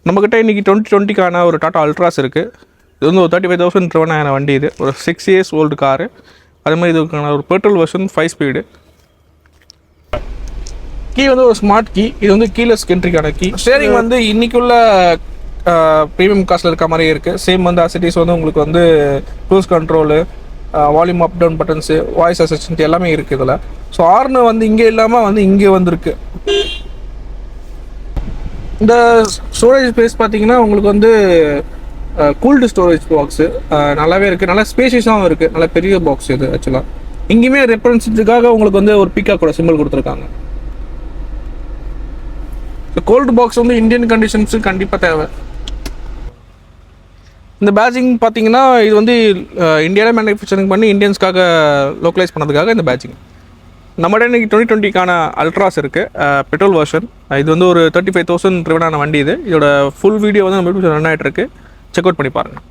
நம்மக்கிட்ட இன்றைக்கி 2020க்கான ஒரு டாட்டா அல்ட்ராஸ் இருக்குது. இது வந்து ஒரு 35,000 ட்ரிவன் ஆன வண்டி. இது ஒரு 6 years ஓல்டு காரு. அதே மாதிரி இதுக்கான ஒரு பெட்ரோல் வெர்ஷன் 5 ஸ்பீடு. கீ வந்து ஒரு ஸ்மார்ட் கீ. இது வந்து கீலெஸ் என்ட்ரிக்கான கீ. ஸ்டேரிங் வந்து இன்றைக்குள்ள ப்ரீமியம் காஸ்ட்டில் இருக்க மாதிரி இருக்குது. சேம் வந்து அசிட்டிஸ் வந்து உங்களுக்கு வந்து cruise control, volume up down buttons, voice assistant எல்லாமே இருக்குது இதில். ஸோ ஆர்னு வந்து இங்கே இல்லாமல் வந்து இங்கே வந்திருக்கு. இந்த ஸ்டோரேஜ் ஸ்பேஸ் பார்த்தீங்கன்னா உங்களுக்கு வந்து கூல்டு ஸ்டோரேஜ் பாக்ஸு நல்லாவே இருக்குது. நல்லா ஸ்பேஷியஸாகவும் இருக்குது. நல்லா பெரிய பாக்ஸ் இது ஆக்சுவலாக. இங்கேயுமே ரெஃபரன்ஸுக்காக உங்களுக்கு வந்து ஒரு பீக்கா கூட சிம்பிள் கொடுத்துருக்காங்க. கோல்டு பாக்ஸ் வந்து இந்தியன் கண்டிஷன்ஸுக்கு கண்டிப்பாக தேவை. இந்த பேட்சிங் பார்த்தீங்கன்னா இது வந்து இந்தியாவில் மேனுஃபேக்சரிங் பண்ணி இந்தியன்ஸ்க்காக லோக்கலைஸ் பண்ணதுக்காக இந்த பேட்சிங். நம்மகிட்ட இன்றைக்கி 2020க்கான அல்ட்ராஸ் இருக்குது, பெட்ரோல் வெர்ஷன். இது வந்து ஒரு 35,000 ட்ரிவனான வண்டி. இதோட ஃபுல் வீடியோ வந்து நம்ம ரன் ஆகிட்டு இருக்கு. செக் அவுட் பண்ணி பாருங்கள்.